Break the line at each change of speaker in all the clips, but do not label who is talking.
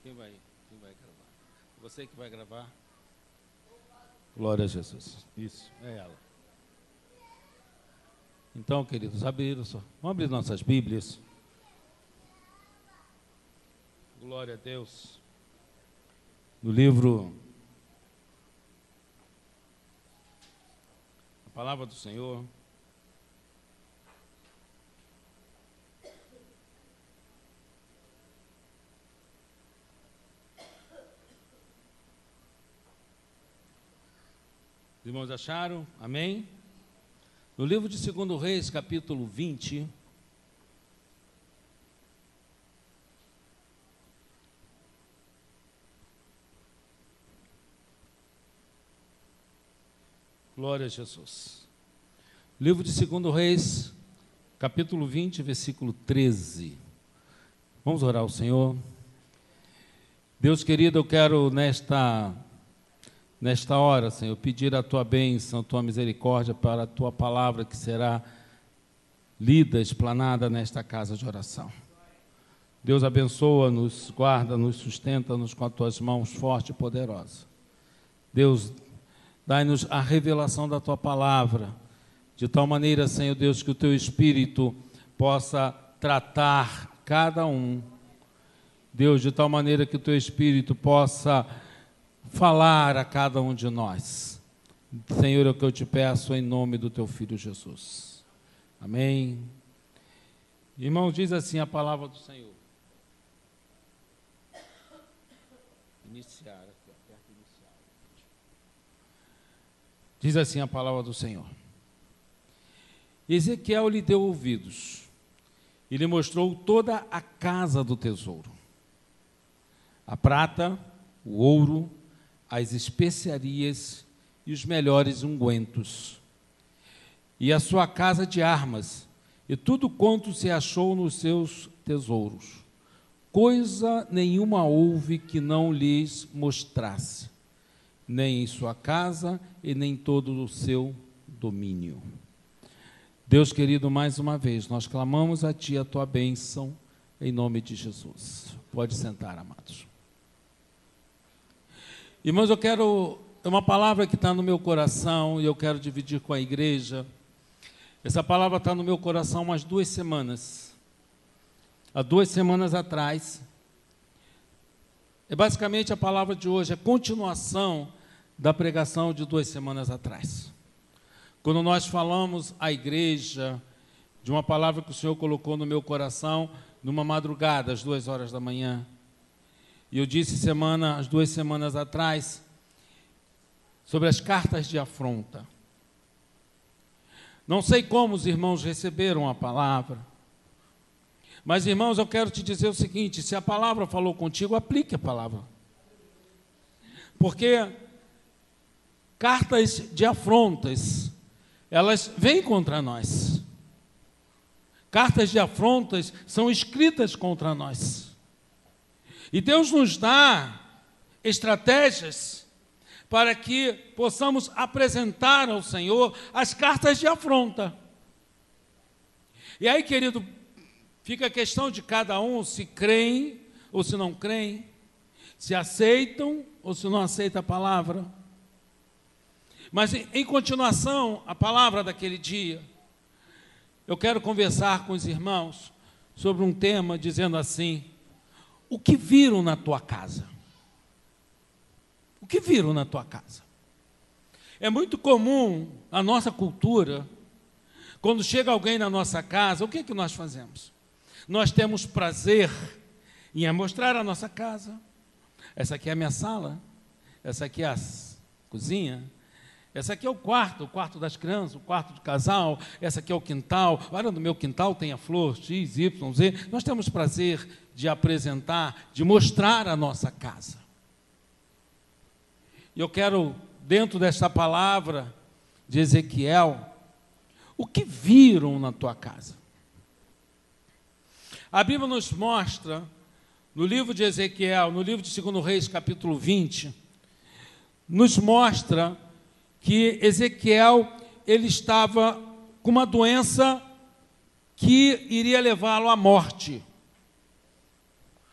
Quem vai gravar? Você que vai gravar? Glória a Jesus. Isso, é ela. Então, queridos, vamos abrir nossas Bíblias. Glória a Deus. No livro A Palavra do Senhor. Os irmãos acharam? Amém? No livro de 2 Reis, capítulo 20. Glória a Jesus. Livro de 2 Reis, capítulo 20, versículo 13. Vamos orar ao Senhor. Deus querido, eu quero nesta hora, Senhor, pedir a Tua bênção, a Tua misericórdia para a Tua palavra que será lida, explanada nesta casa de oração. Deus abençoa-nos, guarda-nos, sustenta-nos com as Tuas mãos forte e poderosa. Deus, dai-nos a revelação da Tua palavra, de tal maneira, Senhor Deus, que o Teu Espírito possa tratar cada um. Deus, de tal maneira que o Teu Espírito possa falar a cada um de nós. Senhor, é o que eu te peço em nome do Teu Filho Jesus. Amém. Irmão, diz assim a palavra do Senhor. Iniciar. Diz assim a palavra do Senhor. Ezequiel lhe deu ouvidos e lhe mostrou toda a casa do tesouro, a prata, o ouro, as especiarias e os melhores ungüentos, e a sua casa de armas, e tudo quanto se achou nos seus tesouros. Coisa nenhuma houve que não lhes mostrasse, nem em sua casa e nem todo o seu domínio. Deus querido, mais uma vez, nós clamamos a Ti a Tua bênção, em nome de Jesus. Pode sentar, amados. Irmãos, é uma palavra que está no meu coração e eu quero dividir com a igreja. Essa palavra está no meu coração há umas 2 semanas. Há 2 semanas atrás. Basicamente a palavra de hoje é continuação da pregação de 2 semanas atrás. Quando nós falamos à igreja de uma palavra que o Senhor colocou no meu coração numa madrugada, às 2 horas da manhã. E eu disse às 2 semanas atrás, sobre as cartas de afronta. Não sei como os irmãos receberam a palavra, mas, irmãos, eu quero te dizer o seguinte: se a palavra falou contigo, aplique a palavra. Porque cartas de afrontas, elas vêm contra nós. Cartas de afrontas são escritas contra nós. E Deus nos dá estratégias para que possamos apresentar ao Senhor as cartas de afronta. E aí, querido, fica a questão de cada um, se creem ou se não creem, se aceitam ou se não aceitam a palavra. Mas, em continuação, a palavra daquele dia, eu quero conversar com os irmãos sobre um tema dizendo assim: o que viram na tua casa? O que viram na tua casa? É muito comum na nossa cultura, quando chega alguém na nossa casa, o que é que nós fazemos? Nós temos prazer em mostrar a nossa casa. Essa aqui é a minha sala, essa aqui é a cozinha, essa aqui é o quarto das crianças, o quarto do casal, essa aqui é o quintal. Olha, no meu quintal tem a flor X, Y, Z. Nós temos prazer de apresentar, de mostrar a nossa casa. E eu quero, dentro desta palavra de Ezequiel, o que viram na tua casa? A Bíblia nos mostra, no livro de Ezequiel, no livro de 2 Reis, capítulo 20, nos mostra que Ezequiel, ele estava com uma doença que iria levá-lo à morte.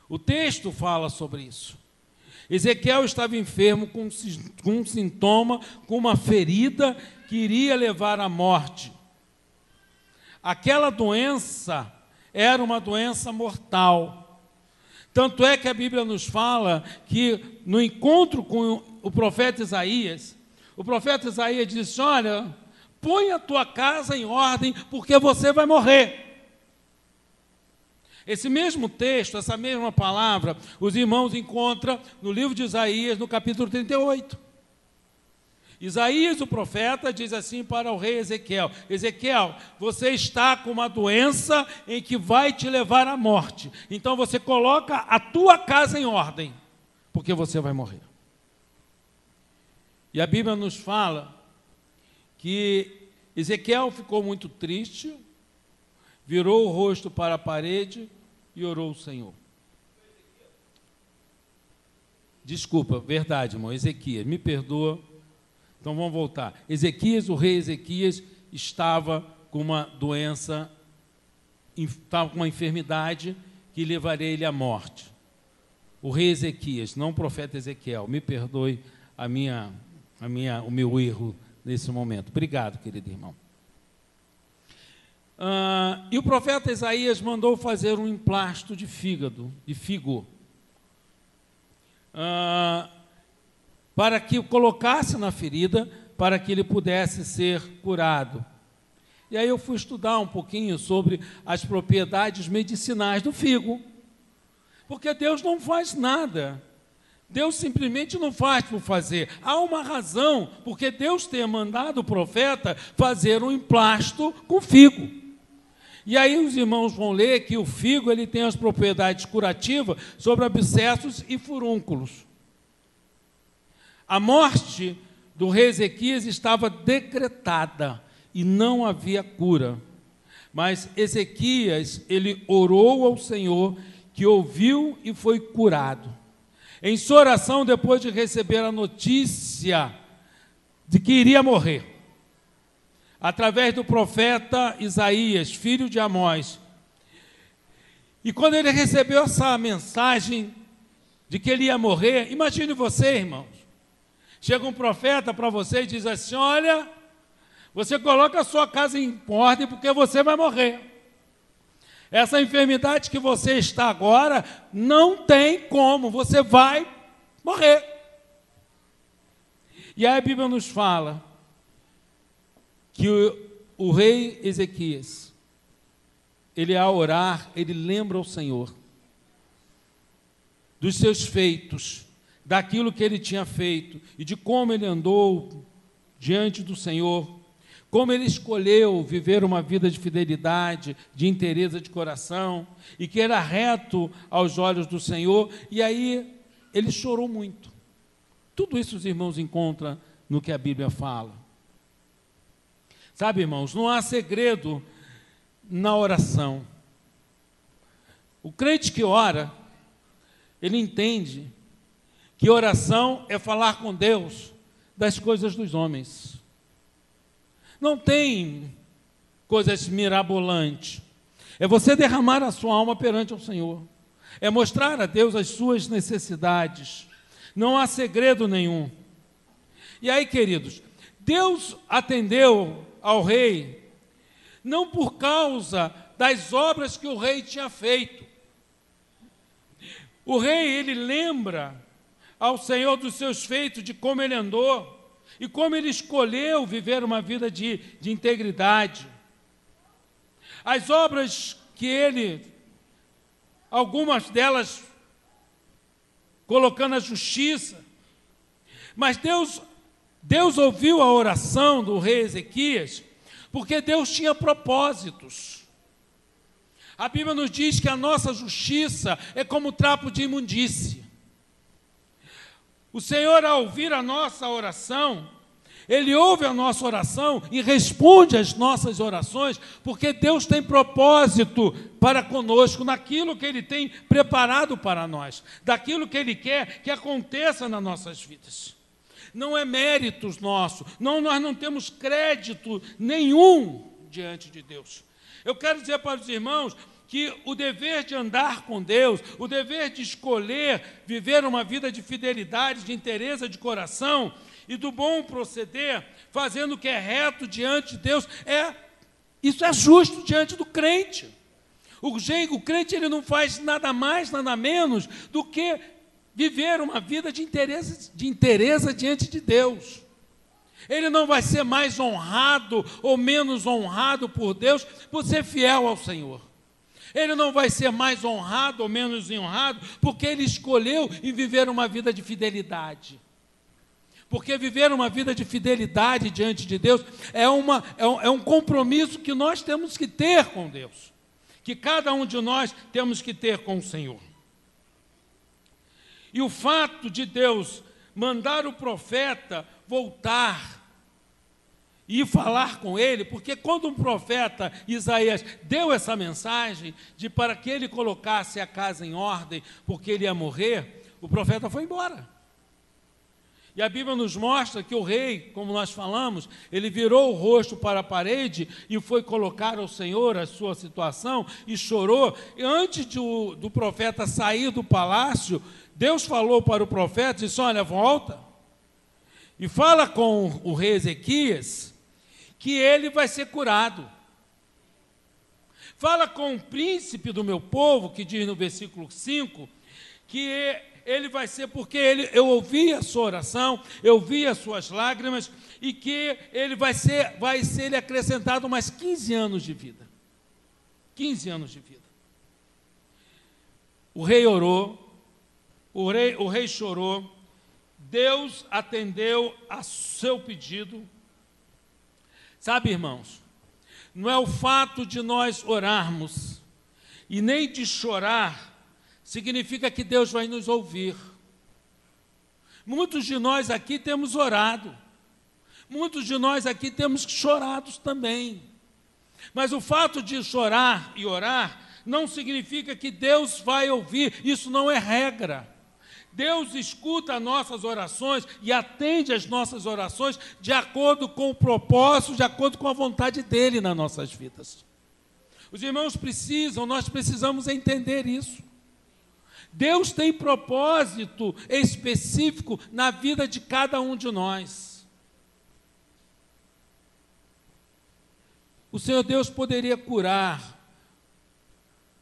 O texto fala sobre isso. Ezequiel estava enfermo com um sintoma, com uma ferida que iria levar à morte. Aquela doença era uma doença mortal. Tanto é que a Bíblia nos fala que no encontro com o profeta Isaías disse: olha, põe a tua casa em ordem, porque você vai morrer. Esse mesmo texto, essa mesma palavra, os irmãos encontram no livro de Isaías, no capítulo 38. Isaías, o profeta, diz assim para o rei Ezequiel: Ezequiel, você está com uma doença em que vai te levar à morte. Então você coloca a tua casa em ordem, porque você vai morrer. E a Bíblia nos fala que Ezequiel ficou muito triste, virou o rosto para a parede e orou ao Senhor. Desculpa, verdade, irmão, Ezequias, me perdoa. Então vamos voltar. Ezequias, o rei Ezequias, estava com uma doença, estava com uma enfermidade que levaria ele à morte. O rei Ezequias, não o profeta Ezequiel, me perdoe o meu erro nesse momento. Obrigado, querido irmão. E o profeta Isaías mandou fazer um emplasto de figo, para que o colocasse na ferida, para que ele pudesse ser curado. E aí eu fui estudar um pouquinho sobre as propriedades medicinais do figo, porque Deus não faz nada. Deus simplesmente não faz por fazer. Há uma razão porque Deus tenha mandado o profeta fazer um emplasto com figo. E aí os irmãos vão ler que o figo ele tem as propriedades curativas sobre abscessos e furúnculos. A morte do rei Ezequias estava decretada e não havia cura. Mas Ezequias, ele orou ao Senhor, que ouviu e foi curado. Em sua oração, depois de receber a notícia de que iria morrer, através do profeta Isaías, filho de Amós. E quando ele recebeu essa mensagem de que ele ia morrer, imagine você, irmãos, chega um profeta para você e diz assim: olha, você coloca a sua casa em ordem porque você vai morrer. Essa enfermidade que você está agora, não tem como, você vai morrer. E aí a Bíblia nos fala que o rei Ezequias, ele ao orar, ele lembra ao Senhor dos seus feitos, daquilo que ele tinha feito e de como ele andou diante do Senhor, como ele escolheu viver uma vida de fidelidade, de inteireza de coração, e que era reto aos olhos do Senhor, e aí ele chorou muito. Tudo isso os irmãos encontram no que a Bíblia fala. Sabe, irmãos, não há segredo na oração. O crente que ora, ele entende que oração é falar com Deus das coisas dos homens. Não tem coisas mirabolantes. É você derramar a sua alma perante o Senhor. É mostrar a Deus as suas necessidades. Não há segredo nenhum. E aí, queridos, Deus atendeu ao rei, não por causa das obras que o rei tinha feito. O rei, ele lembra ao Senhor dos seus feitos, de como ele andou, e como ele escolheu viver uma vida de integridade. As obras que ele, algumas delas colocando a justiça, mas Deus ouviu a oração do rei Ezequias, porque Deus tinha propósitos. A Bíblia nos diz que a nossa justiça é como trapo de imundície. O Senhor, ao ouvir a nossa oração, Ele ouve a nossa oração e responde às nossas orações, porque Deus tem propósito para conosco, naquilo que Ele tem preparado para nós, daquilo que Ele quer que aconteça nas nossas vidas. Não é méritos nossos, nós não temos crédito nenhum diante de Deus. Eu quero dizer para os irmãos que o dever de andar com Deus, o dever de escolher viver uma vida de fidelidade, de inteireza de coração e do bom proceder, fazendo o que é reto diante de Deus, isso é justo diante do crente. O crente ele não faz nada mais, nada menos do que viver uma vida de inteireza diante de Deus. Ele não vai ser mais honrado ou menos honrado por Deus por ser fiel ao Senhor. Ele não vai ser mais honrado ou menos honrado porque ele escolheu em viver uma vida de fidelidade. Porque viver uma vida de fidelidade diante de Deus é um compromisso que nós temos que ter com Deus. Que cada um de nós temos que ter com o Senhor. E o fato de Deus mandar o profeta voltar e falar com ele, porque quando o profeta Isaías deu essa mensagem para que ele colocasse a casa em ordem, porque ele ia morrer, o profeta foi embora. E a Bíblia nos mostra que o rei, como nós falamos, ele virou o rosto para a parede e foi colocar ao Senhor a sua situação e chorou. E antes do profeta sair do palácio, Deus falou para o profeta e disse: olha, volta e fala com o rei Ezequias que ele vai ser curado. Fala com o príncipe do meu povo, que diz no versículo 5, que ele vai ser porque eu ouvi a sua oração, eu vi as suas lágrimas, e que ele vai ser acrescentado mais 15 anos de vida. 15 anos de vida. O rei orou, o rei chorou, Deus atendeu a seu pedido. Sabe, irmãos, não é o fato de nós orarmos e nem de chorar significa que Deus vai nos ouvir. Muitos de nós aqui temos orado, muitos de nós aqui temos chorado também, mas o fato de chorar e orar não significa que Deus vai ouvir, isso não é regra. Deus escuta as nossas orações e atende as nossas orações de acordo com o propósito, de acordo com a vontade dEle nas nossas vidas. Os irmãos nós precisamos entender isso. Deus tem propósito específico na vida de cada um de nós. O Senhor Deus poderia curar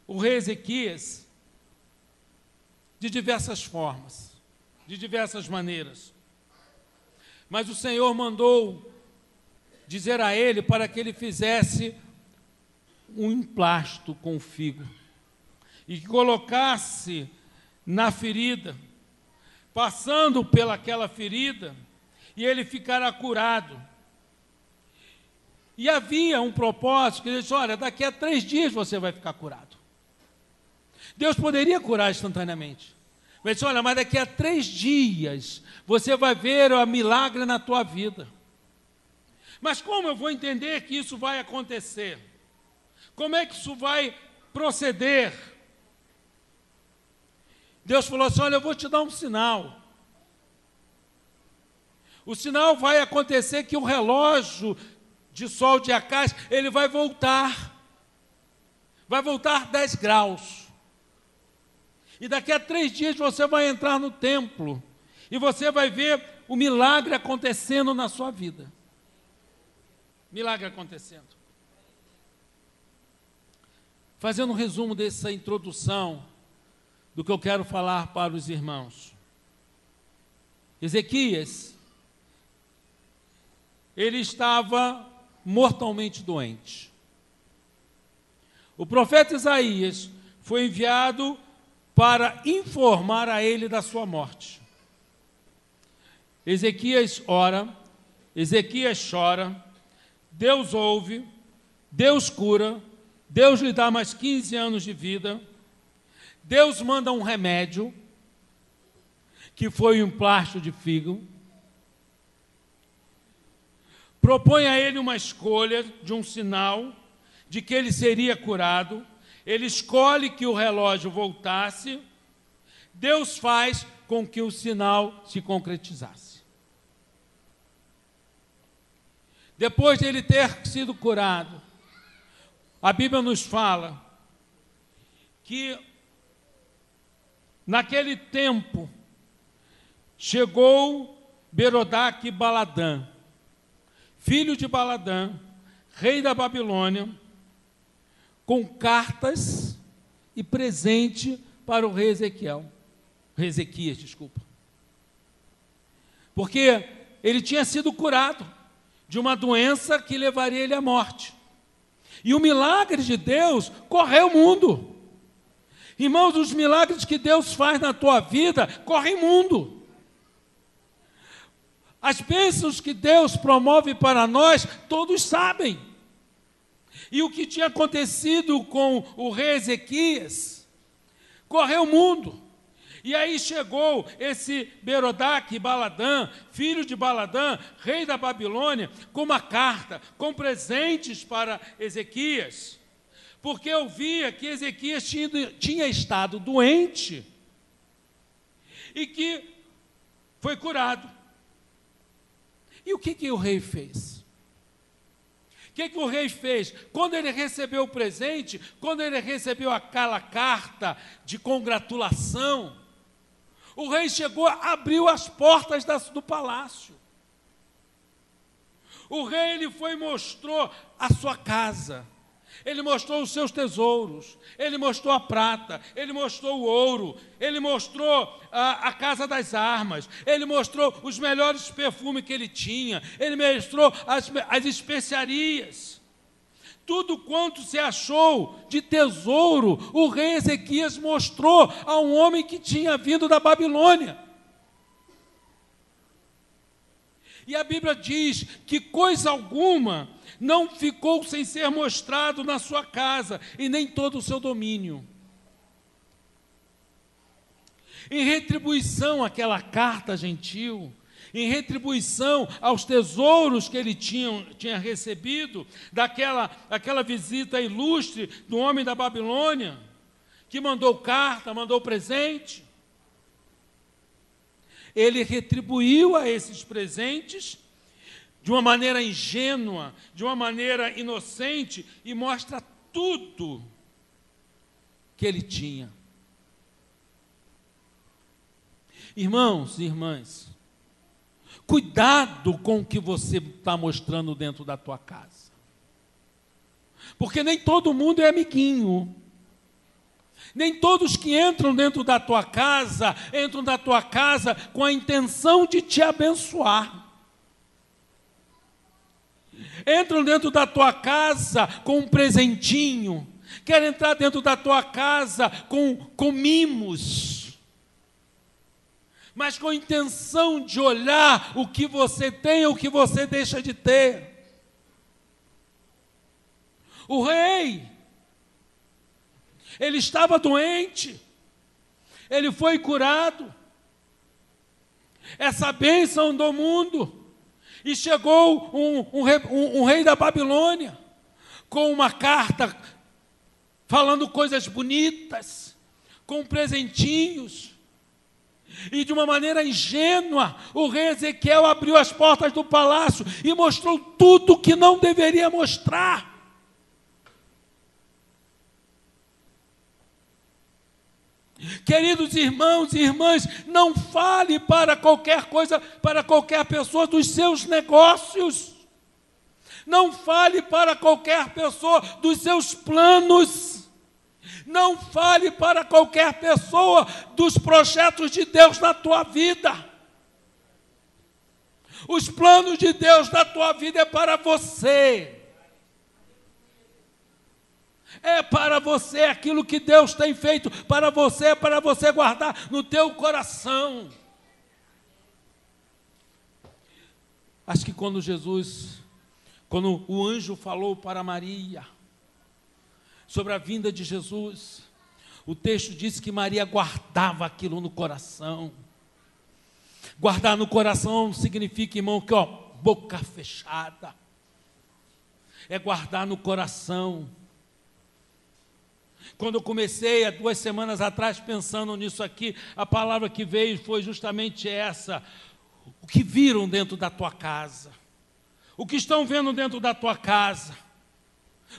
o rei Ezequias de diversas formas, de diversas maneiras. Mas o Senhor mandou dizer a ele para que ele fizesse um emplasto com figo e que colocasse na ferida, passando pelaquela ferida, e ele ficará curado. E havia um propósito que ele disse: olha, daqui a 3 dias você vai ficar curado. Deus poderia curar instantaneamente. Mas disse: olha, mas daqui a 3 dias você vai ver o milagre na tua vida. Mas como eu vou entender que isso vai acontecer? Como é que isso vai proceder? Deus falou assim: olha, eu vou te dar um sinal. O sinal vai acontecer que o relógio de sol de Acás, ele vai voltar 10 graus. E daqui a 3 dias você vai entrar no templo e você vai ver o milagre acontecendo na sua vida. Milagre acontecendo. Fazendo um resumo dessa introdução do que eu quero falar para os irmãos. Ezequias, ele estava mortalmente doente. O profeta Isaías foi enviado para informar a ele da sua morte. Ezequias ora, Ezequias chora, Deus ouve, Deus cura, Deus lhe dá mais 15 anos de vida, Deus manda um remédio, que foi um emplasto de figo, propõe a ele uma escolha de um sinal de que ele seria curado, ele escolhe que o relógio voltasse, Deus faz com que o sinal se concretizasse. Depois de ele ter sido curado, a Bíblia nos fala que naquele tempo chegou Berodach Baladã, filho de Baladã, rei da Babilônia, com cartas e presente para o rei Ezequias, desculpa. Porque ele tinha sido curado de uma doença que levaria ele à morte. E o milagre de Deus correu o mundo. Irmãos, os milagres que Deus faz na tua vida correm o mundo. As bênçãos que Deus promove para nós, todos sabem. E o que tinha acontecido com o rei Ezequias, correu o mundo. E aí chegou esse Berodach Baladã, filho de Baladã, rei da Babilônia, com uma carta, com presentes para Ezequias, porque eu via que Ezequias tinha estado doente e que foi curado. E o que o rei fez? O que o rei fez? Quando ele recebeu o presente, quando ele recebeu aquela carta de congratulação, o rei chegou, abriu as portas do palácio. O rei, ele foi e mostrou a sua casa. Ele mostrou os seus tesouros. Ele mostrou a prata. Ele mostrou o ouro. Ele mostrou a casa das armas. Ele mostrou os melhores perfumes que ele tinha. Ele mostrou as especiarias. Tudo quanto se achou de tesouro, o rei Ezequias mostrou a um homem que tinha vindo da Babilônia. E a Bíblia diz que coisa alguma não ficou sem ser mostrado na sua casa, e nem todo o seu domínio. Em retribuição àquela carta gentil, em retribuição aos tesouros que ele tinha recebido, daquela visita ilustre do homem da Babilônia, que mandou carta, mandou presente, ele retribuiu a esses presentes de uma maneira ingênua, de uma maneira inocente, e mostra tudo que ele tinha. Irmãos e irmãs, cuidado com o que você está mostrando dentro da tua casa. Porque nem todo mundo é amiguinho. Nem todos que entram dentro da tua casa, entram da tua casa com a intenção de te abençoar. Entram dentro da tua casa com um presentinho. Querem entrar dentro da tua casa com mimos. Mas com a intenção de olhar o que você tem ou o que você deixa de ter. O rei, ele estava doente, ele foi curado. Essa bênção do mundo. E chegou um rei da Babilônia com uma carta falando coisas bonitas, com presentinhos. E de uma maneira ingênua, o rei Ezequiel abriu as portas do palácio e mostrou tudo o que não deveria mostrar. Queridos irmãos e irmãs, não fale para qualquer coisa, para qualquer pessoa dos seus negócios. Não fale para qualquer pessoa dos seus planos. Não fale para qualquer pessoa dos projetos de Deus na tua vida. Os planos de Deus na tua vida é para você. É para você aquilo que Deus tem feito para você guardar no teu coração. Acho que quando o anjo falou para Maria sobre a vinda de Jesus, o texto diz que Maria guardava aquilo no coração. Guardar no coração significa, irmão, que boca fechada. É guardar no coração. Quando eu comecei, há 2 semanas atrás, pensando nisso aqui, a palavra que veio foi justamente essa. O que viram dentro da tua casa? O que estão vendo dentro da tua casa?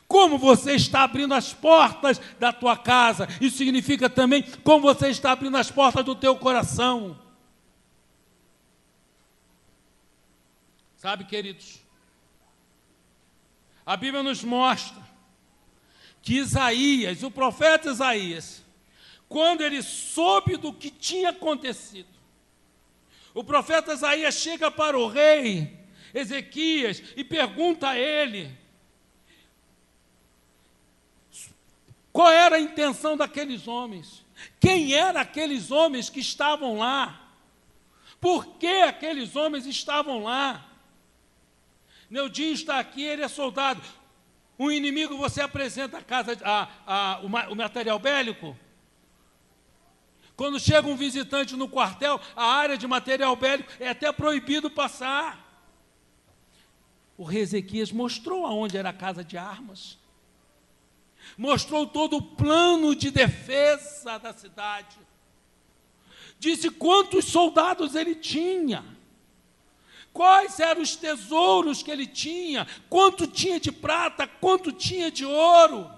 Como você está abrindo as portas da tua casa. Isso significa também como você está abrindo as portas do teu coração. Sabe, queridos, a Bíblia nos mostra que Isaías, o profeta Isaías, quando ele soube do que tinha acontecido, o profeta Isaías chega para o rei Ezequias e pergunta a ele qual era a intenção daqueles homens, quem eram aqueles homens que estavam lá, por que aqueles homens estavam lá. Neudinho está aqui, ele é soldado. Um inimigo, você apresenta o material bélico. Quando chega um visitante no quartel, a área de material bélico é até proibido passar. O rei Ezequias mostrou aonde era a casa de armas. Mostrou todo o plano de defesa da cidade. Disse quantos soldados ele tinha. Quais eram os tesouros que ele tinha, quanto tinha de prata, quanto tinha de ouro.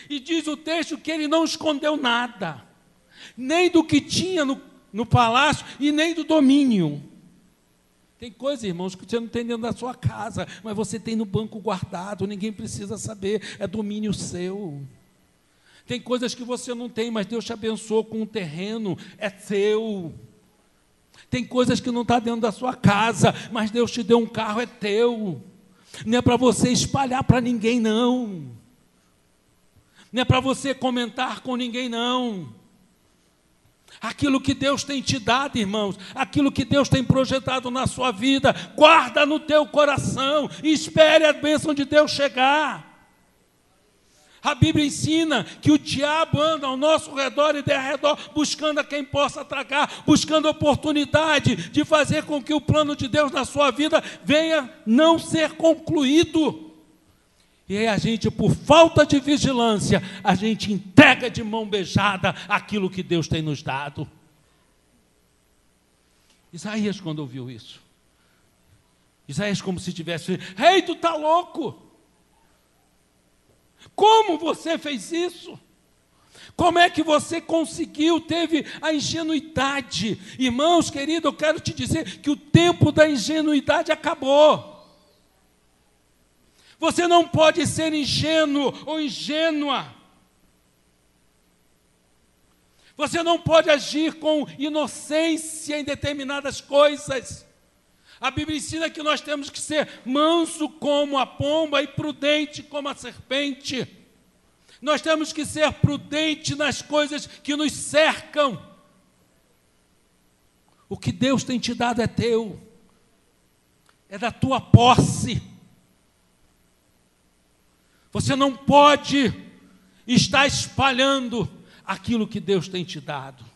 E diz o texto que ele não escondeu nada, nem do que tinha no palácio e nem do domínio. Tem coisa, irmãos, que você não tem dentro da sua casa, mas você tem no banco guardado, ninguém precisa saber, é domínio seu. Tem coisas que você não tem, mas Deus te abençoou com um terreno, é seu. Tem coisas que não estão dentro da sua casa, mas Deus te deu um carro, é teu. Não é para você espalhar para ninguém, não. Não é para você comentar com ninguém, não. Aquilo que Deus tem te dado, irmãos, aquilo que Deus tem projetado na sua vida, guarda no teu coração e espere a bênção de Deus chegar. A Bíblia ensina que o diabo anda ao nosso redor e de redor, buscando a quem possa tragar, buscando a oportunidade de fazer com que o plano de Deus na sua vida venha não ser concluído. E aí a gente, por falta de vigilância, a gente entrega de mão beijada aquilo que Deus tem nos dado. Isaías, quando ouviu isso, Isaías como se tivesse, rei, tu está louco? Como você fez isso? Como é que você conseguiu, teve a ingenuidade? Irmãos queridos, eu quero te dizer que o tempo da ingenuidade acabou. Você não pode ser ingênuo ou ingênua. Você não pode agir com inocência em determinadas coisas. A Bíblia ensina que nós temos que ser manso como a pomba e prudente como a serpente. Nós temos que ser prudente nas coisas que nos cercam. O que Deus tem te dado é teu, é da tua posse. Você não pode estar espalhando aquilo que Deus tem te dado.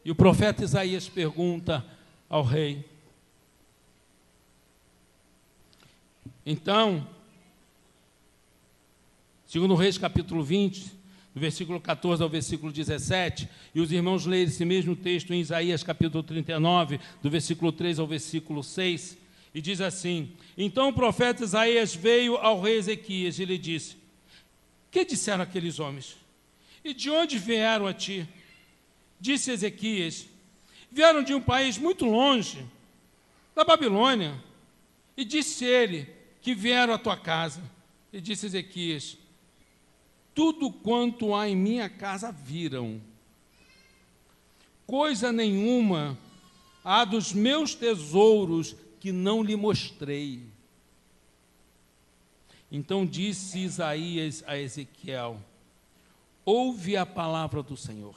E o profeta Isaías pergunta ao rei. Então, segundo Reis capítulo 20, do versículo 14 ao versículo 17, e os irmãos leem esse mesmo texto em Isaías capítulo 39, do versículo 3 ao versículo 6, e diz assim: então o profeta Isaías veio ao rei Ezequias e lhe disse: que disseram aqueles homens? E de onde vieram a ti? Disse Ezequias: vieram de um país muito longe, da Babilônia. E disse ele que vieram à tua casa. E disse Ezequias: tudo quanto há em minha casa viram. Coisa nenhuma há dos meus tesouros que não lhe mostrei. Então disse Isaías a Ezequiel: ouve a palavra do Senhor.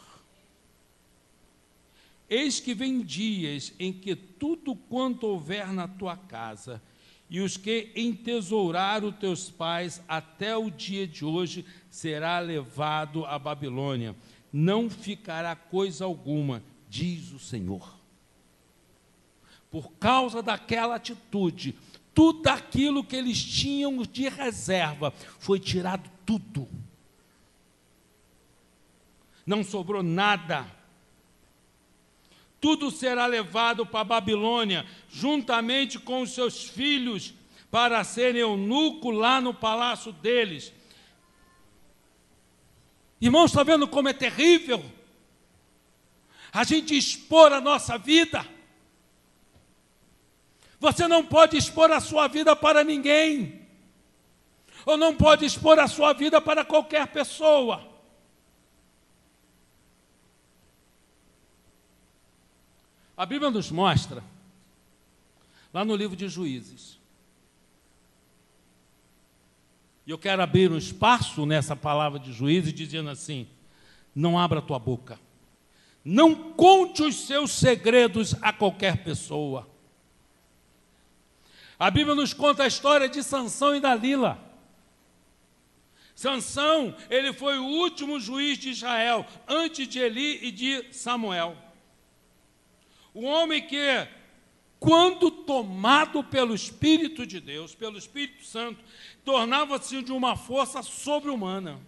Eis que vem dias em que tudo quanto houver na tua casa, e os que entesouraram teus pais até o dia de hoje, será levado à Babilônia. Não ficará coisa alguma, diz o Senhor. Por causa daquela atitude, tudo aquilo que eles tinham de reserva, foi tirado tudo. Não sobrou nada. Tudo será levado para a Babilônia, juntamente com os seus filhos, para ser eunuco lá no palácio deles. Irmãos, está vendo como é terrível a gente expor a nossa vida? Você não pode expor a sua vida para ninguém, ou não pode expor a sua vida para qualquer pessoa. A Bíblia nos mostra, lá no livro de Juízes, e eu quero abrir um espaço nessa palavra de Juízes, dizendo assim: não abra a tua boca, não conte os seus segredos a qualquer pessoa. A Bíblia nos conta a história de Sansão e Dalila. Sansão, ele foi o último juiz de Israel, antes de Eli e de Samuel. O homem que, quando tomado pelo Espírito de Deus, pelo Espírito Santo, tornava-se de uma força sobre-humana.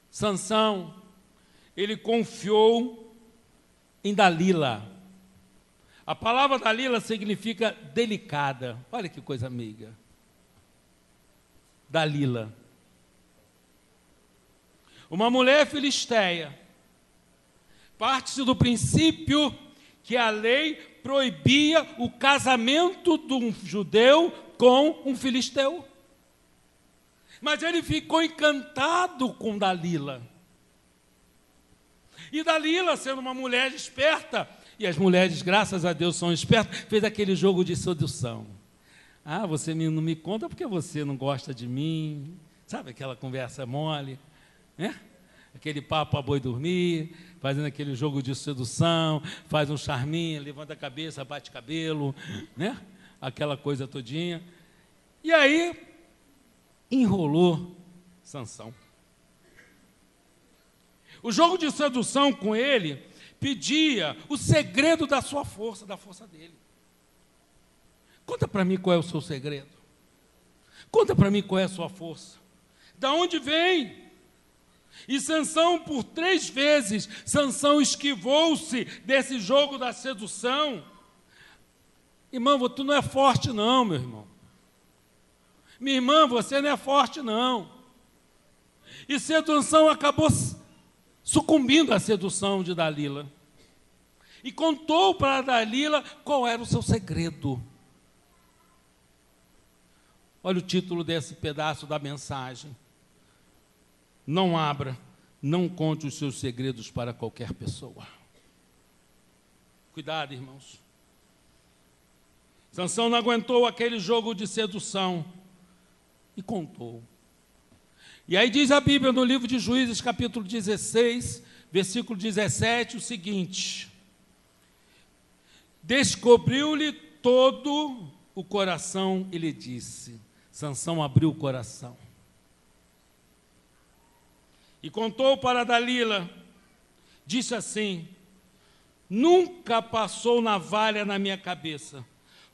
Sansão, ele confiou em Dalila. A palavra Dalila significa delicada. Olha que coisa amiga. Dalila. Uma mulher filisteia. Parte-se do princípio que a lei proibia o casamento de um judeu com um filisteu. Mas ele ficou encantado com Dalila. E Dalila, sendo uma mulher esperta, e as mulheres, graças a Deus, são espertas, fez aquele jogo de sedução. Ah, você não me conta porque você não gosta de mim. Sabe aquela conversa mole, né? Aquele papo a boi dormir, fazendo aquele jogo de sedução, faz um charminho, levanta a cabeça, bate cabelo, né? Aquela coisa todinha. E aí, enrolou Sansão. O jogo de sedução com ele pedia o segredo da sua força, da força dele. Conta para mim qual é o seu segredo. Conta para mim qual é a sua força. Da onde vem? E Sansão, por 3 vezes, Sansão esquivou-se desse jogo da sedução. Irmão, tu não é forte não, meu irmão. Minha irmã, você não é forte não. E Sansão acabou sucumbindo à sedução de Dalila. E contou para Dalila qual era o seu segredo. Olha o título desse pedaço da mensagem. Não abra, não conte os seus segredos para qualquer pessoa. Cuidado, irmãos. Sansão não aguentou aquele jogo de sedução e contou. E aí diz a Bíblia no livro de Juízes, capítulo 16, versículo 17, o seguinte: descobriu-lhe todo o coração e lhe disse. Sansão abriu o coração e contou para Dalila, disse assim: nunca passou navalha na minha cabeça,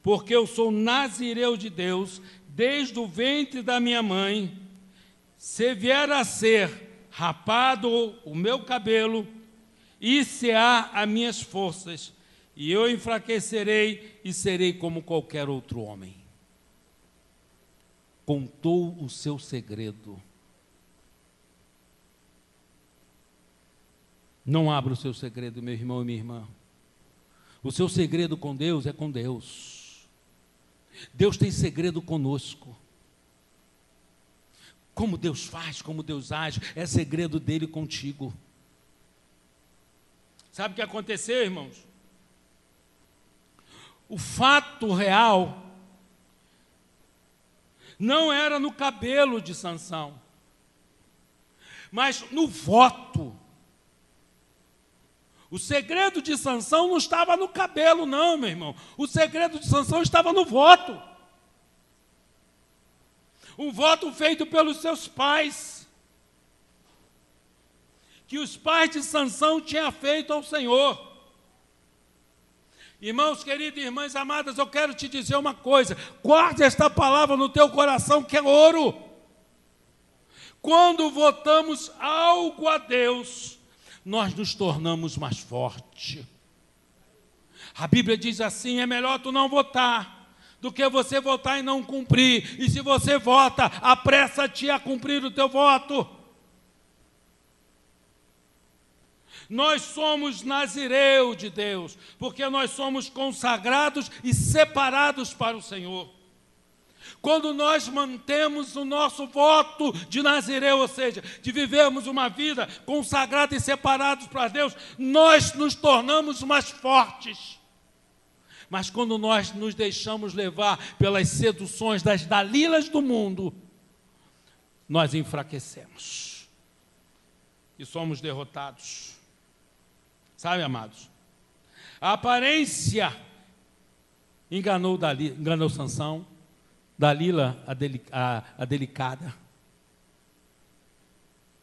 porque eu sou nazireu de Deus desde o ventre da minha mãe. Se vier a ser rapado o meu cabelo, isso há as minhas forças, e eu enfraquecerei e serei como qualquer outro homem. Contou o seu segredo. Não abra o seu segredo, meu irmão e minha irmã. O seu segredo com Deus é com Deus. Deus tem segredo conosco. Como Deus faz, como Deus age, é segredo dele contigo. Sabe o que aconteceu, irmãos? O fato real não era no cabelo de Sansão, mas no voto. O segredo de Sansão não estava no cabelo, não, meu irmão. O segredo de Sansão estava no voto. Um voto feito pelos seus pais, que os pais de Sansão tinham feito ao Senhor. Irmãos queridos e irmãs amadas, eu quero te dizer uma coisa: guarde esta palavra no teu coração, que é ouro. Quando votamos algo a Deus, nós nos tornamos mais fortes. A Bíblia diz assim: é melhor tu não votar do que você votar e não cumprir. E se você vota, apressa-te a cumprir o teu voto. Nós somos nazireu de Deus, porque nós somos consagrados e separados para o Senhor. Quando nós mantemos o nosso voto de nazireu, ou seja, de vivermos uma vida consagrada e separados para Deus, nós nos tornamos mais fortes. Mas quando nós nos deixamos levar pelas seduções das Dalilas do mundo, nós enfraquecemos e somos derrotados. Sabe, amados? A aparência enganou Sansão, Dalila, a delicada.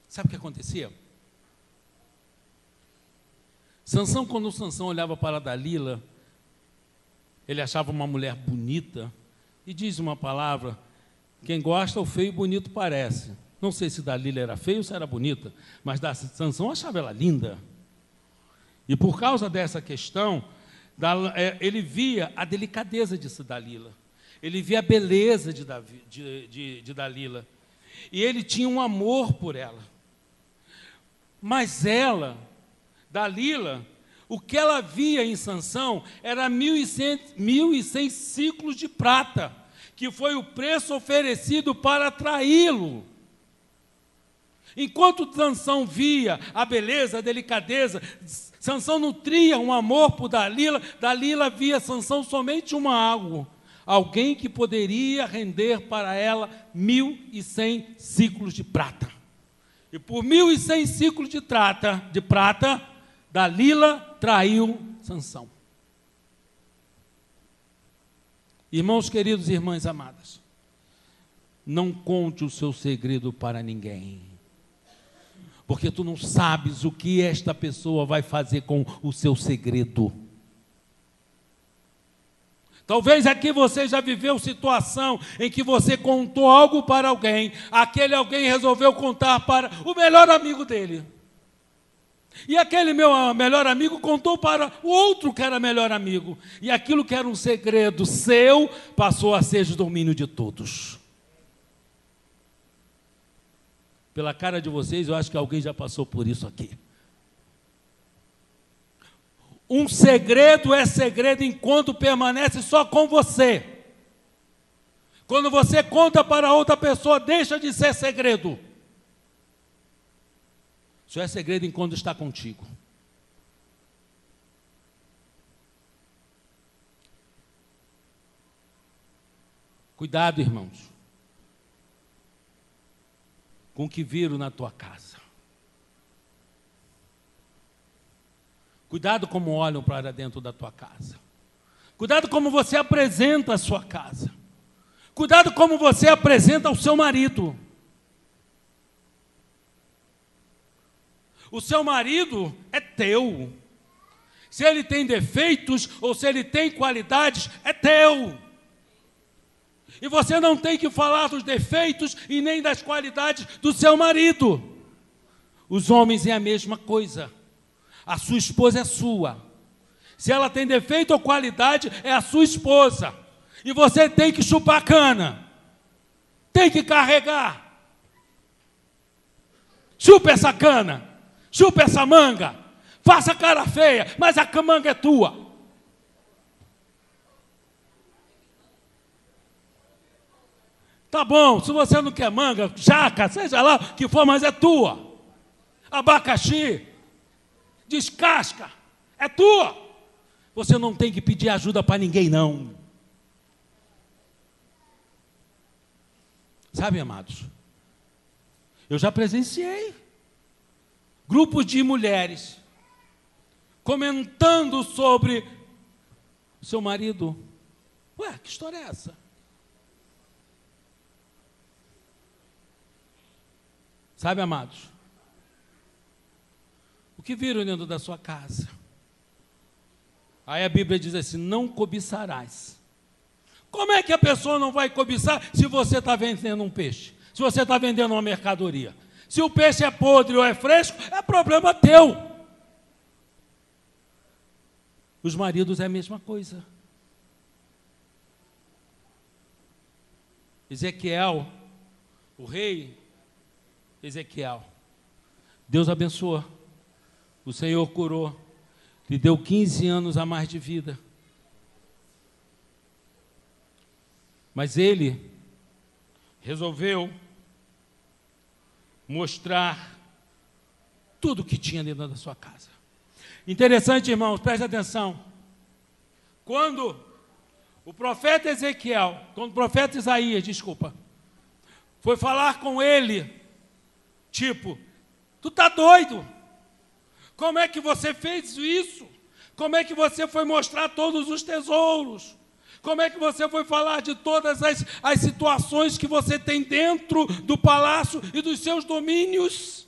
Sabe o que acontecia? Sansão, quando Sansão olhava para Dalila, ele achava uma mulher bonita, e diz uma palavra: quem gosta, o feio e bonito parece. Não sei se Dalila era feia ou se era bonita, mas Sansão achava ela linda. E por causa dessa questão, ele via a delicadeza de Dalila, ele via a beleza de Dalila, e ele tinha um amor por ela. Mas ela, Dalila, o que ela via em Sansão era 1.100 ciclos de prata, que foi o preço oferecido para atraí-lo. Enquanto Sansão via a beleza, a delicadeza, Sansão nutria um amor por Dalila, Dalila via Sansão somente alguém que poderia render para ela 1.100 ciclos de prata. E por 1.100 ciclos de prata, Dalila traiu Sansão. Irmãos queridos e irmãs amadas, não conte o seu segredo para ninguém, porque tu não sabes o que esta pessoa vai fazer com o seu segredo. Talvez aqui você já viveu situação em que você contou algo para alguém, aquele alguém resolveu contar para o melhor amigo dele. E aquele meu melhor amigo contou para o outro que era melhor amigo. E aquilo que era um segredo seu passou a ser de domínio de todos. Pela cara de vocês, eu acho que alguém já passou por isso aqui. Um segredo é segredo enquanto permanece só com você. Quando você conta para outra pessoa, deixa de ser segredo. Só é segredo enquanto está contigo. Cuidado, irmãos, com o que viram na tua casa. Cuidado como olham para dentro da tua casa. Cuidado como você apresenta a sua casa. Cuidado como você apresenta o seu marido. O seu marido é teu. Se ele tem defeitos ou se ele tem qualidades, é teu. E você não tem que falar dos defeitos e nem das qualidades do seu marido. Os homens é a mesma coisa. A sua esposa é sua. Se ela tem defeito ou qualidade, é a sua esposa. E você tem que chupar cana. Tem que carregar. Chupa essa cana. Chupa essa manga. Faça cara feia, mas a manga é tua. Tá bom, se você não quer manga, jaca, seja lá o que for, mas é tua. Abacaxi, descasca, é tua. Você não tem que pedir ajuda para ninguém, não. Sabe, amados, eu já presenciei grupos de mulheres comentando sobre o seu marido. Ué, que história é essa? Sabe, amados, o que viram dentro da sua casa? Aí a Bíblia diz assim: não cobiçarás. Como é que a pessoa não vai cobiçar se você está vendendo um peixe? Se você está vendendo uma mercadoria? Se o peixe é podre ou é fresco, é problema teu. Os maridos é a mesma coisa. Ezequiel, o rei Ezequiel, Deus abençoou, o Senhor curou, lhe deu 15 anos a mais de vida. Mas ele resolveu mostrar tudo o que tinha dentro da sua casa. Interessante, irmãos, preste atenção. Quando o profeta Isaías, foi falar com ele, tipo, tu tá doido? Como é que você fez isso? Como é que você foi mostrar todos os tesouros? Como é que você foi falar de todas as situações que você tem dentro do palácio e dos seus domínios?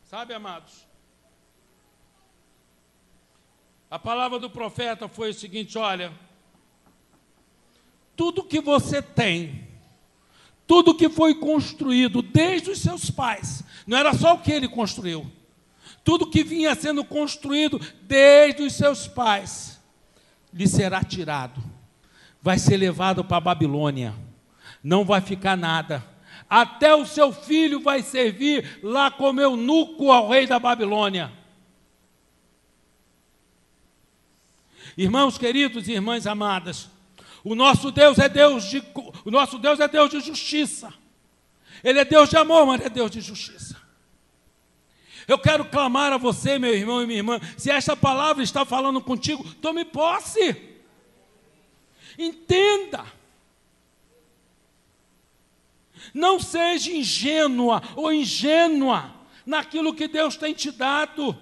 Sabe, amados? A palavra do profeta foi o seguinte: olha, tudo que você tem, tudo que foi construído desde os seus pais, não era só o que ele construiu, tudo que vinha sendo construído desde os seus pais, lhe será tirado, vai ser levado para a Babilônia, não vai ficar nada, até o seu filho vai servir lá como eunuco ao rei da Babilônia. Irmãos queridos e irmãs amadas, o nosso Deus é Deus de justiça. Ele é Deus de amor, mas é Deus de justiça. Eu quero clamar a você, meu irmão e minha irmã, se esta palavra está falando contigo, tome posse. Entenda. Não seja ingênua ou ingênua naquilo que Deus tem te dado.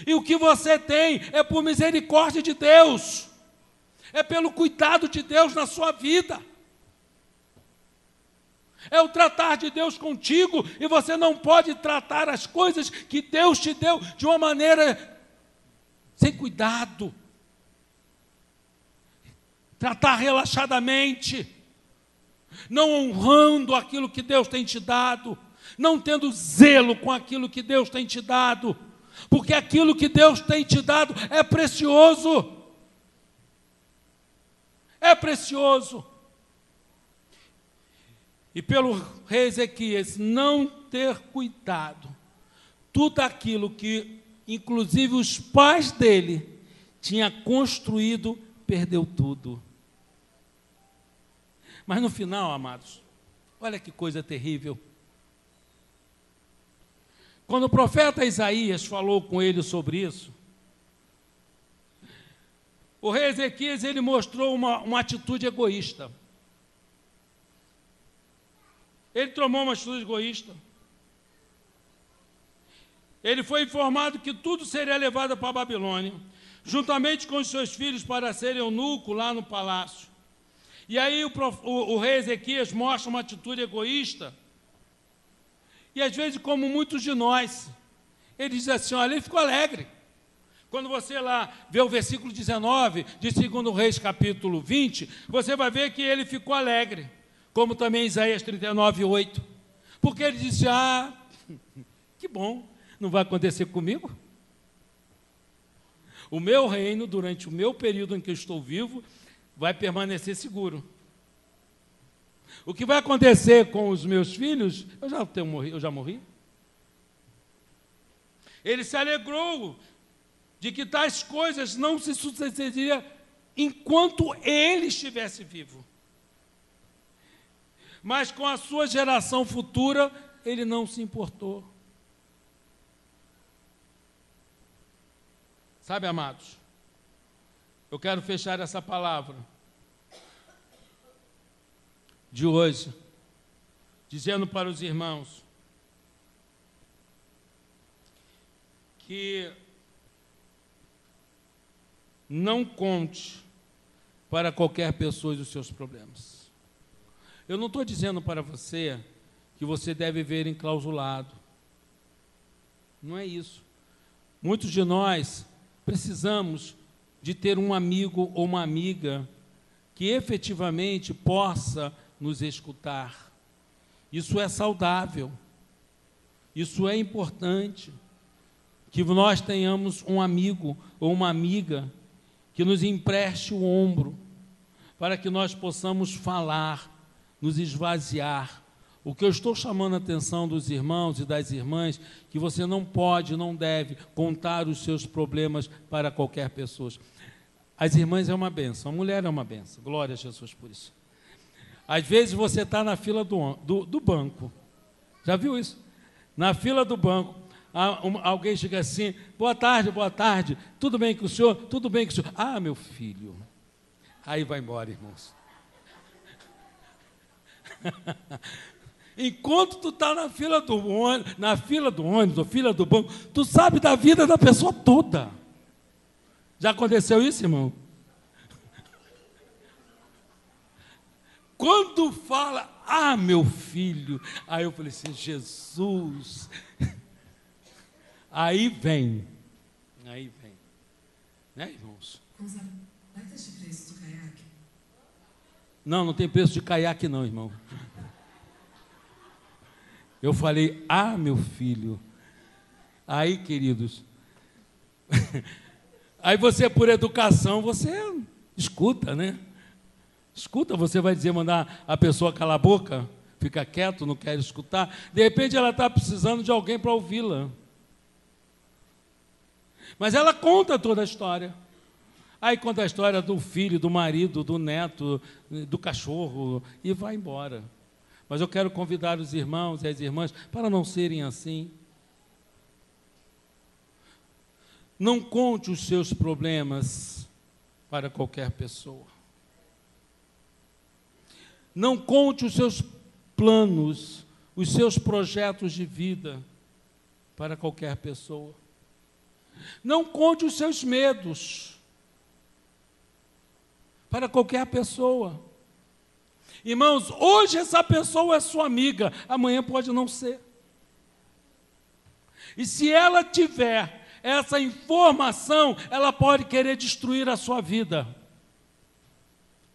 E o que você tem é por misericórdia de Deus, é pelo cuidado de Deus na sua vida, é o tratar de Deus contigo, e você não pode tratar as coisas que Deus te deu de uma maneira sem cuidado, tratar relaxadamente, não honrando aquilo que Deus tem te dado, não tendo zelo com aquilo que Deus tem te dado, porque aquilo que Deus tem te dado é precioso. É precioso. E pelo rei Ezequias não ter cuidado, tudo aquilo que, inclusive os pais dele, tinha construído, perdeu tudo. Mas no final, amados, olha que coisa terrível. Quando o profeta Isaías falou com ele sobre isso, o rei Ezequias, ele mostrou uma atitude egoísta. Ele tomou uma atitude egoísta. Ele foi informado que tudo seria levado para a Babilônia, juntamente com os seus filhos, para serem eunuco lá no palácio. E aí o rei Ezequias mostra uma atitude egoísta. E às vezes, como muitos de nós, ele diz assim, olha, ele ficou alegre. Quando você lá vê o versículo 19 de 2 Reis, capítulo 20, você vai ver que ele ficou alegre, como também Isaías 39, 8. Porque ele disse, que bom, não vai acontecer comigo. O meu reino, durante o meu período em que eu estou vivo, vai permanecer seguro. O que vai acontecer com os meus filhos, eu já morri. Ele se alegrou de que tais coisas não se sucederiam enquanto ele estivesse vivo. Mas com a sua geração futura, ele não se importou. Sabe, amados, eu quero fechar essa palavra de hoje, dizendo para os irmãos que não conte para qualquer pessoa os seus problemas. Eu não estou dizendo para você que você deve viver enclausulado. Não é isso. Muitos de nós precisamos de ter um amigo ou uma amiga que efetivamente possa nos escutar. Isso é saudável. Isso é importante. que nós tenhamos um amigo ou uma amiga que nos empreste o ombro, para que nós possamos falar, nos esvaziar. O que eu estou chamando a atenção dos irmãos e das irmãs, que você não pode, não deve contar os seus problemas para qualquer pessoa. As irmãs é uma bênção, a mulher é uma bênção, glória a Jesus por isso. Às vezes você está na fila do banco, já viu isso? Na fila do banco, alguém chega assim, boa tarde, tudo bem com o senhor? Tudo bem com o senhor? Ah, meu filho. Aí vai embora, irmãos. Enquanto tu está na fila do ônibus, ou fila do banco, tu sabe da vida da pessoa toda. Já aconteceu isso, irmão? Quando fala, ah, meu filho, aí eu falei assim, Jesus. Aí vem. Né, irmãos?
Vai ter preço do caiaque?
Não tem preço de caiaque não, irmão. Eu falei, ah, meu filho. Aí, queridos, aí você, por educação, você escuta, né? Escuta, você vai dizer, mandar a pessoa calar a boca, fica quieto, não quer escutar. De repente ela está precisando de alguém para ouvi-la. Mas ela conta toda a história. Aí conta a história do filho, do marido, do neto, do cachorro, e vai embora. Mas eu quero convidar os irmãos e as irmãs para não serem assim. Não conte os seus problemas para qualquer pessoa. Não conte os seus planos, os seus projetos de vida para qualquer pessoa. Não conte os seus medos para qualquer pessoa. Irmãos, hoje essa pessoa é sua amiga, amanhã pode não ser. E se ela tiver essa informação, ela pode querer destruir a sua vida.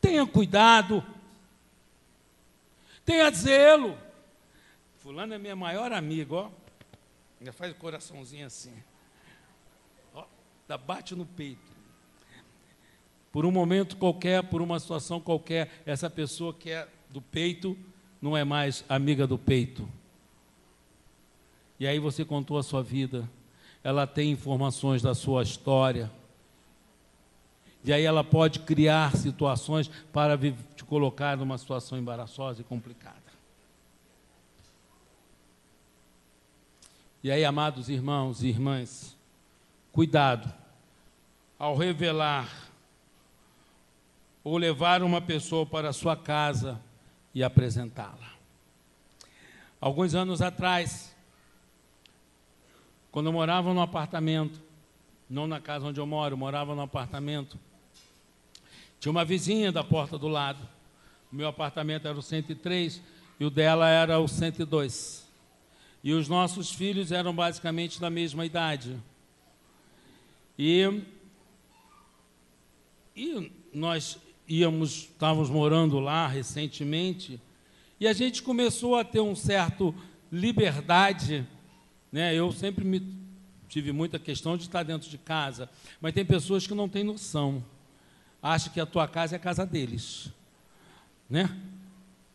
Tenha cuidado. Tenha zelo. Fulano é minha maior amiga, ó. Ainda faz o coraçãozinho assim. Ó, bate no peito. Por um momento qualquer, por uma situação qualquer, essa pessoa que é do peito não é mais amiga do peito. E aí você contou a sua vida, ela tem informações da sua história, e aí ela pode criar situações para te colocar numa situação embaraçosa e complicada. E aí, amados irmãos e irmãs, cuidado ao revelar ou levar uma pessoa para a sua casa e apresentá-la. Alguns anos atrás, quando eu morava no apartamento, não na casa onde eu moro, eu morava no apartamento, tinha uma vizinha da porta do lado. O meu apartamento era o 103 e o dela era o 102. E os nossos filhos eram basicamente da mesma idade. E nós estávamos morando lá recentemente, e a gente começou a ter um certo liberdade, né? Eu sempre tive muita questão de estar dentro de casa, mas tem pessoas que não têm noção, acham que a tua casa é a casa deles, né?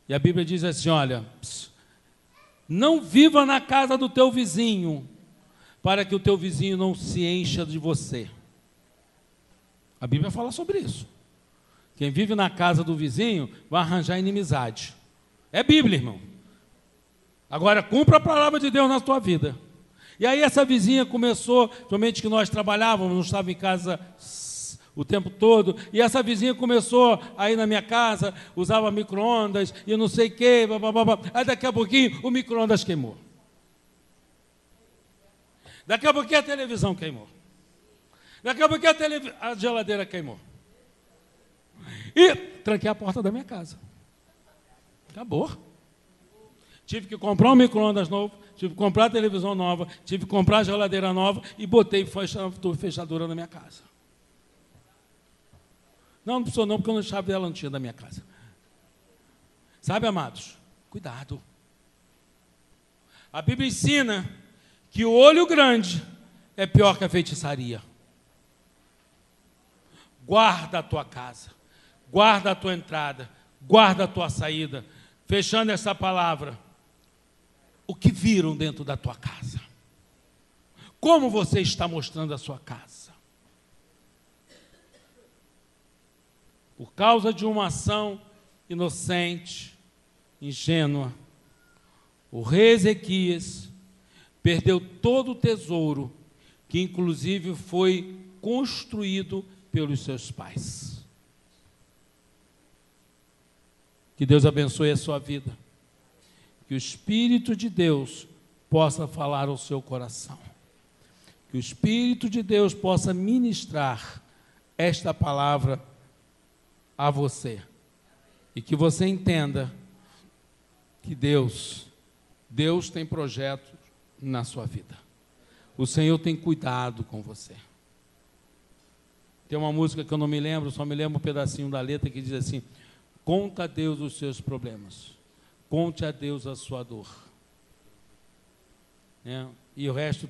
E a Bíblia diz assim, olha, não viva na casa do teu vizinho, para que o teu vizinho não se encha de você. A Bíblia fala sobre isso. Quem vive na casa do vizinho vai arranjar inimizade. É Bíblia, irmão. Agora, cumpra a palavra de Deus na tua vida. E aí essa vizinha começou, somente que nós trabalhávamos, não estava em casa o tempo todo, e essa vizinha começou a ir na minha casa, usava micro-ondas e não sei o quê, aí daqui a pouquinho o micro-ondas queimou. Daqui a pouquinho a televisão queimou. Daqui a pouquinho a geladeira queimou. E tranquei a porta da minha casa. Acabou. Tive que comprar um micro-ondas novo, tive que comprar a televisão nova, tive que comprar a geladeira nova e botei fechadura na minha casa. Não precisou não, porque eu não chave dela não tinha da minha casa. Sabe, amados? Cuidado. A Bíblia ensina que o olho grande é pior que a feitiçaria. Guarda a tua casa, guarda a tua entrada, guarda a tua saída. Fechando essa palavra, o que viram dentro da tua casa? Como você está mostrando a sua casa? Por causa de uma ação inocente, ingênua, o rei Ezequias perdeu todo o tesouro, que inclusive foi construído pelos seus pais. Que Deus abençoe a sua vida. Que o Espírito de Deus possa falar ao seu coração. Que o Espírito de Deus possa ministrar esta palavra a você. E que você entenda que Deus tem projetos na sua vida. O Senhor tem cuidado com você. Tem uma música que eu não me lembro, só me lembro um pedacinho da letra que diz assim: conta a Deus os seus problemas, conte a Deus a sua dor. E o resto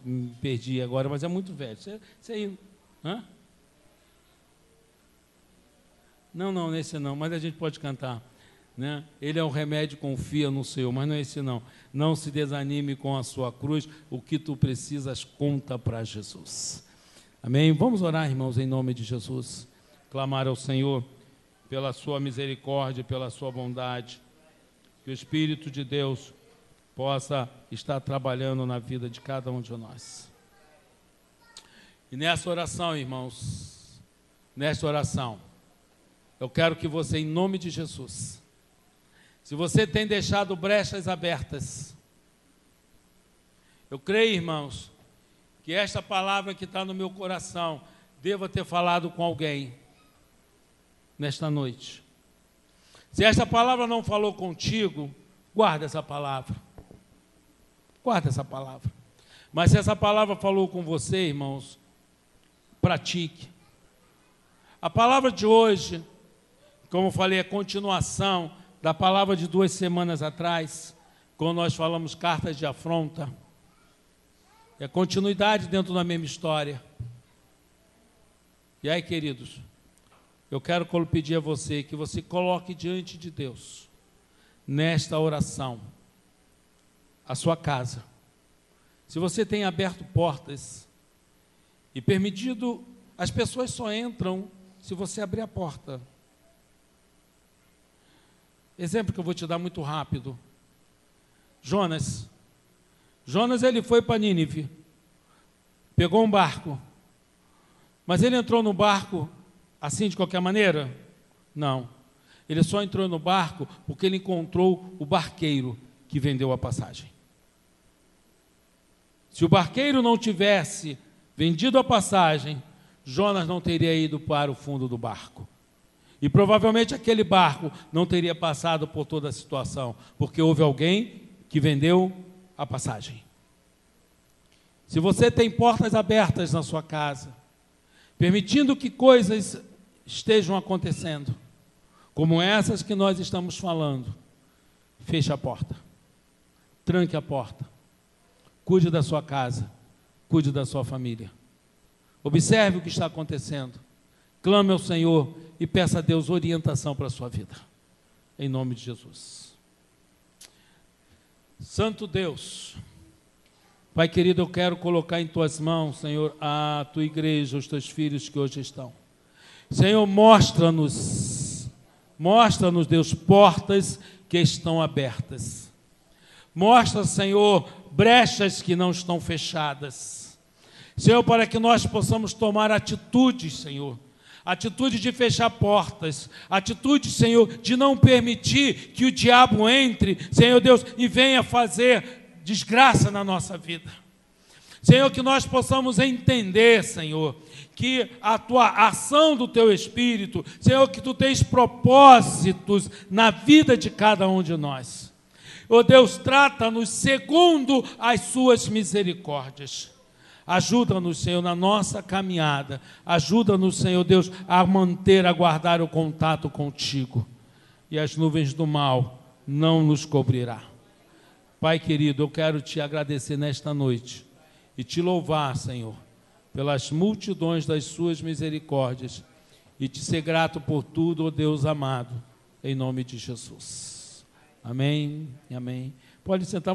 me perdi agora, mas é muito velho. Você aí, hã? Não, nesse não, mas a gente pode cantar. Né? Ele é um remédio, confia no Senhor, mas não é esse não. Não se desanime com a sua cruz, o que tu precisas, conta para Jesus. Amém? Vamos orar, irmãos, em nome de Jesus. Clamar ao Senhor pela sua misericórdia, pela sua bondade. Que o Espírito de Deus possa estar trabalhando na vida de cada um de nós. E nessa oração, irmãos, nessa oração, eu quero que você, em nome de Jesus, se você tem deixado brechas abertas, eu creio, irmãos, que esta palavra que está no meu coração deva ter falado com alguém nesta noite. Se esta palavra não falou contigo, guarda essa palavra. Guarda essa palavra. Mas se essa palavra falou com você, irmãos, pratique. A palavra de hoje, como eu falei, é continuação da palavra de 2 semanas atrás, quando nós falamos cartas de afronta. É continuidade dentro da mesma história. E aí, queridos, eu quero pedir a você que você coloque diante de Deus, nesta oração, a sua casa. Se você tem aberto portas e permitido, as pessoas só entram se você abrir a porta. Exemplo que eu vou te dar muito rápido. Jonas, ele foi para Nínive, pegou um barco, mas ele entrou no barco assim de qualquer maneira? Não. Ele só entrou no barco porque ele encontrou o barqueiro que vendeu a passagem. Se o barqueiro não tivesse vendido a passagem, Jonas não teria ido para o fundo do barco. E provavelmente aquele barco não teria passado por toda a situação, porque houve alguém que vendeu a passagem. Se você tem portas abertas na sua casa, permitindo que coisas estejam acontecendo, como essas que nós estamos falando, feche a porta, tranque a porta, cuide da sua casa, cuide da sua família. Observe o que está acontecendo, clame ao Senhor e peça a Deus orientação para a sua vida, em nome de Jesus. Santo Deus, Pai querido, eu quero colocar em tuas mãos, Senhor, a tua igreja, os teus filhos que hoje estão. Senhor, mostra-nos, Deus, portas que estão abertas. Mostra, Senhor, brechas que não estão fechadas. Senhor, para que nós possamos tomar atitudes, Senhor, atitude de fechar portas, atitude, Senhor, de não permitir que o diabo entre, Senhor Deus, e venha fazer desgraça na nossa vida. Senhor, que nós possamos entender, Senhor, que a tua ação do teu Espírito, Senhor, que tu tens propósitos na vida de cada um de nós. Oh Deus, trata-nos segundo as suas misericórdias. Ajuda-nos, Senhor, na nossa caminhada. Ajuda-nos, Senhor Deus, a manter, a guardar o contato contigo. E as nuvens do mal não nos cobrirá. Pai querido, eu quero te agradecer nesta noite e te louvar, Senhor, pelas multidões das suas misericórdias e te ser grato por tudo, ó Deus amado, em nome de Jesus. Amém e amém. Pode sentar.